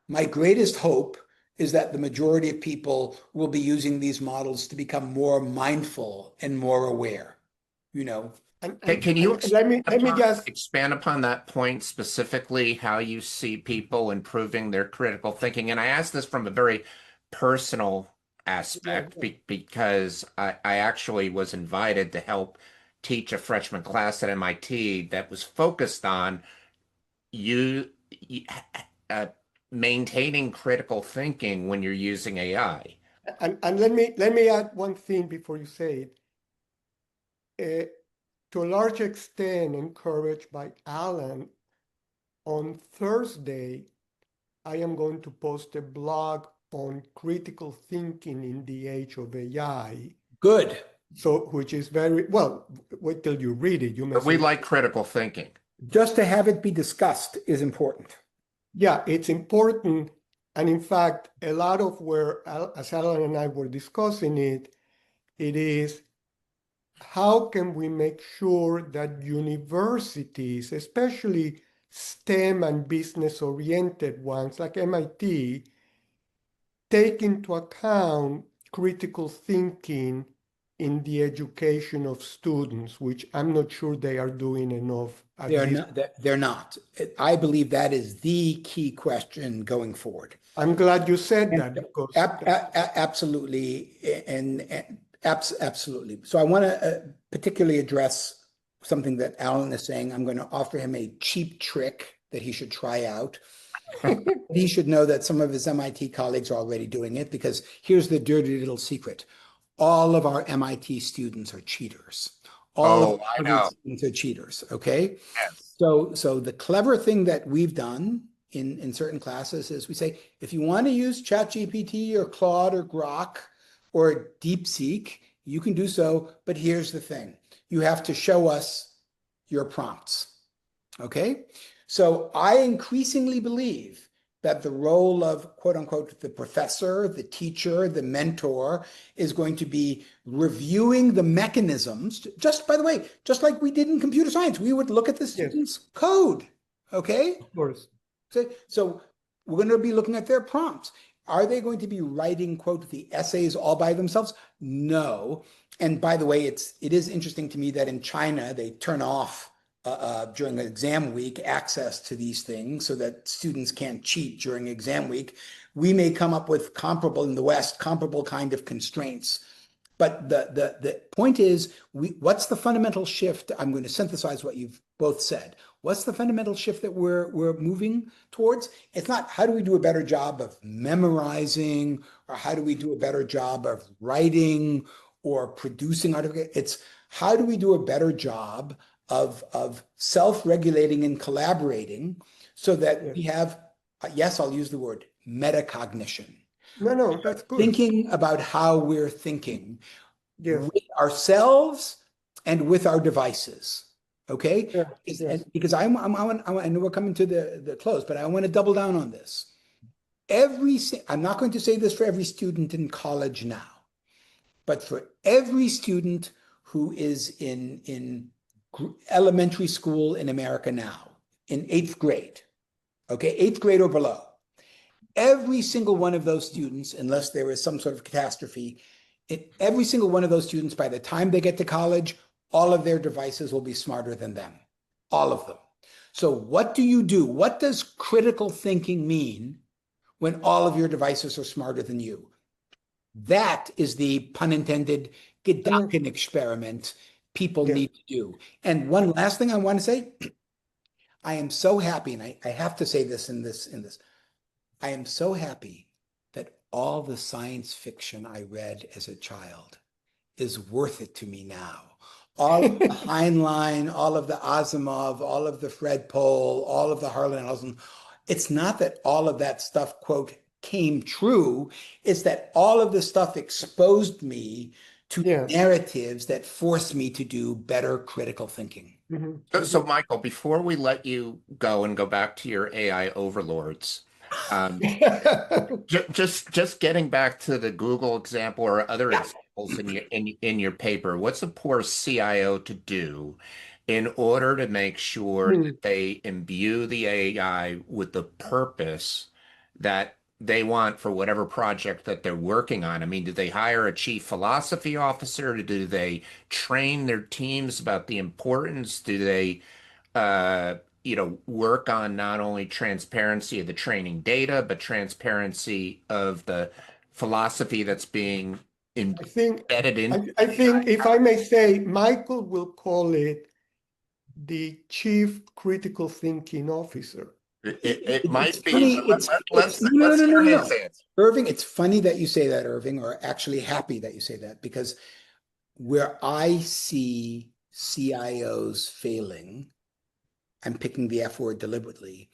My greatest hope is that the majority of people will be using these models to become more mindful and more aware. Can you let me just expand upon that point, specifically how you see people improving their critical thinking? And I ask this from a very personal aspect because I actually was invited to help teach a freshman class at MIT that was focused on maintaining critical thinking when you're using AI. And let me add one thing before you say it. To a large extent, encouraged by Allan, on Thursday, I am going to post a blog on critical thinking in the age of AI. Good. So, which is very, well, wait till you read it. But we like critical thinking. Just to have it be discussed is important. Yeah, it's important. And in fact, a lot of where, as Allan and I were discussing it is how can we make sure that universities, especially STEM and business-oriented ones like MIT take into account critical thinking in the education of students, which I'm not sure they are doing enough. They're not. I believe that is the key question going forward. I'm glad you said that because absolutely, absolutely. So I want to particularly address something that Allan is saying. I'm going to offer him a cheap trick that he should try out. He should know that some of his MIT colleagues are already doing it, because here's the dirty little secret. All of our MIT students are cheaters. All of our students are cheaters, okay? Yes. So the clever thing that we've done in certain classes is we say, if you want to use ChatGPT or Claude or Grok or DeepSeek, you can do so, but here's the thing. You have to show us your prompts, okay? So I increasingly believe that the role of, quote unquote, the professor, the teacher, the mentor is going to be reviewing the mechanisms. Just, by the way, just like we did in computer science, we would look at the students' code, okay? of course. So we're going to be looking at their prompts. Are they going to be writing, quote, the essays all by themselves? No. And by the way, it is interesting to me that in China, they turn off during exam week access to these things so that students can't cheat during exam week. We may come up with comparable in the West, comparable kind of constraints. But the point is, what's the fundamental shift? I'm going to synthesize what you've both said. What's the fundamental shift that we're moving towards? It's not how do we do a better job of memorizing, or how do we do a better job of writing or producing articles. It's how do we do a better job of self-regulating and collaborating so that we have, yes, I'll use the word metacognition. No, that's good. Thinking about how we're thinking Yes. with ourselves and with our devices. Okay? Yeah, yes. Because I know we're coming to the close, but I want to double down on this. I'm not going to say this for every student in college now, but for every student who is in elementary school in America now, in 8th grade, okay, 8th grade or below, every single one of those students, unless there is some sort of catastrophe, every single one of those students, by the time they get to college, all of their devices will be smarter than them, all of them. So what do you do? What does critical thinking mean when all of your devices are smarter than you? That is the, pun intended, Gedanken experiment people need to do. And one last thing I want to say, I am so happy, and I have to say this in this, I am so happy that all the science fiction I read as a child is worth it to me now. All of the Heinlein, all of the Asimov, all of the Fred Pohl, all of the Harlan Ellison. It's not that all of that stuff, quote, came true. It's that all of the stuff exposed me to narratives that forced me to do better critical thinking. Mm-hmm. So, Michael, before we let you go and go back to your AI overlords, just getting back to the Google example or other examples in your paper, what's a poor CIO to do in order to make sure that they imbue the AI with the purpose that they want for whatever project that they're working on? I mean, do they hire a chief philosophy officer? Do they train their teams about the importance? Do they work on not only transparency of the training data, but transparency of the philosophy that's being embedded in? I think, if I may say, Michael will call it the chief critical thinking officer. It might be. Let's hear his answer. Irving, it's funny that you say that, Irving, or actually happy that you say that, because where I see CIOs failing, I'm picking the F word deliberately,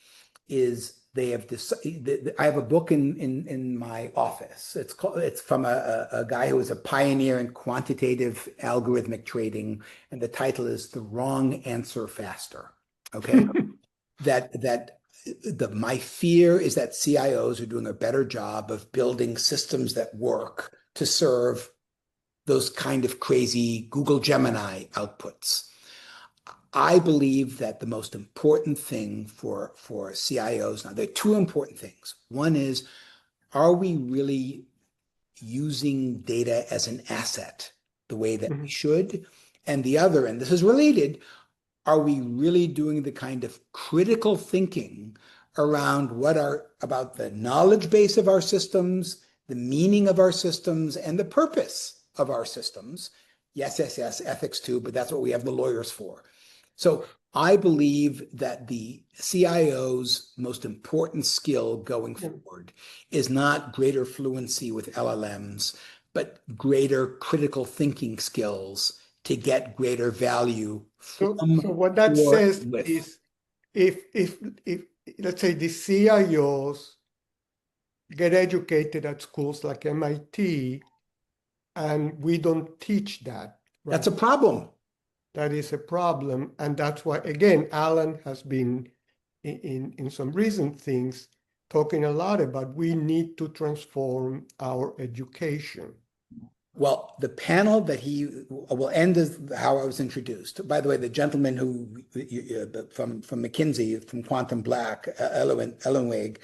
is they have decided. I have a book in my office. It's from a guy who was a pioneer in quantitative algorithmic trading, and the title is "The Wrong Answer Faster." Okay, my fear is that CIOs are doing a better job of building systems that work to serve those kind of crazy Google Gemini outputs. I believe that the most important thing for CIOs now, there are two important things. One is, are we really using data as an asset the way that we should? And the other, and this is related, are we really doing the kind of critical thinking around about the knowledge base of our systems, the meaning of our systems, and the purpose of our systems? Yes, ethics too, but that's what we have the lawyers for. So I believe that the CIO's most important skill going forward is not greater fluency with LLMs, but greater critical thinking skills to get greater value So from what that or says with. is if let's say the CIOs get educated at schools like MIT, and we don't teach that, right? That's a problem. That is a problem. And that's why, again, Allan has been in some recent things talking a lot about we need to transform our education. Well, the panel that he will end is how I was introduced. By the way, the gentleman who from McKinsey, from Quantum Black, Ellenweg,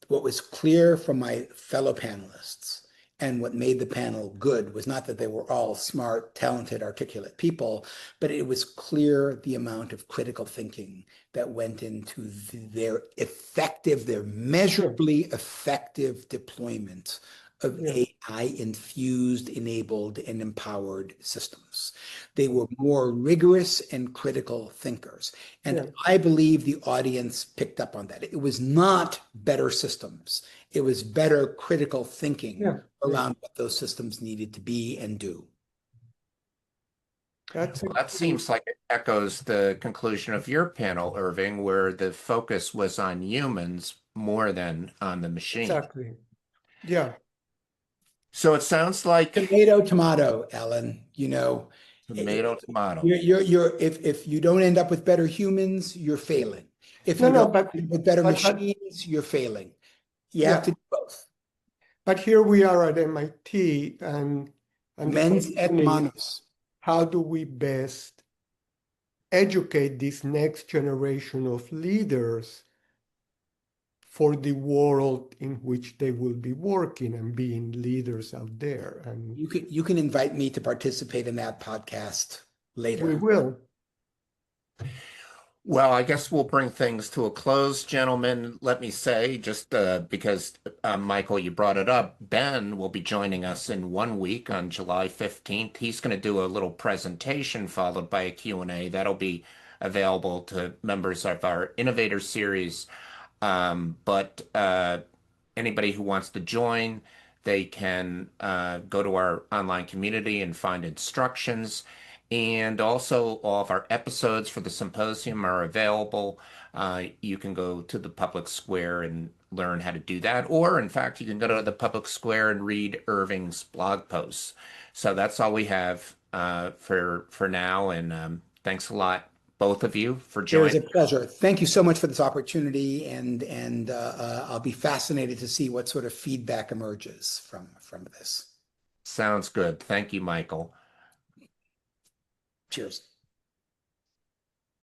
what was clear from my fellow panelists and what made the panel good was not that they were all smart, talented, articulate people, but it was clear the amount of critical thinking that went into their measurably effective deployment of AI-infused, enabled, and empowered systems. They were more rigorous and critical thinkers. And I believe the audience picked up on that. It was not better systems. It was better critical thinking around what those systems needed to be and do. That seems like it echoes the conclusion of your panel, Irving, where the focus was on humans more than on the machine. Exactly. Yeah. So it sounds like tomato, Allan. Tomato. If you don't end up with better humans, you're failing. If you don't end up with better machines, you're failing. You have to do both. But here we are at MIT, and Mens et manus. How do we best educate this next generation of leaders for the world in which they will be working and being leaders out there? And you can invite me to participate in that podcast later. We will. Well, I guess we'll bring things to a close, gentlemen. Let me say, just because, Michael, you brought it up, Ben will be joining us in 1 week on July 15th. He's going to do a little presentation followed by a Q&A. That'll be available to members of our Innovator Series. But anybody who wants to join, they can go to our online community and find instructions. And also, all of our episodes for the symposium are available. You can go to the public square and learn how to do that. Or, in fact, you can go to the public square and read Irving's blog posts. So that's all we have for now. And thanks a lot, both of you, for joining. It was a pleasure. Thank you so much for this opportunity. And I'll be fascinated to see what sort of feedback emerges from this. Sounds good. Thank you, Michael. Cheers.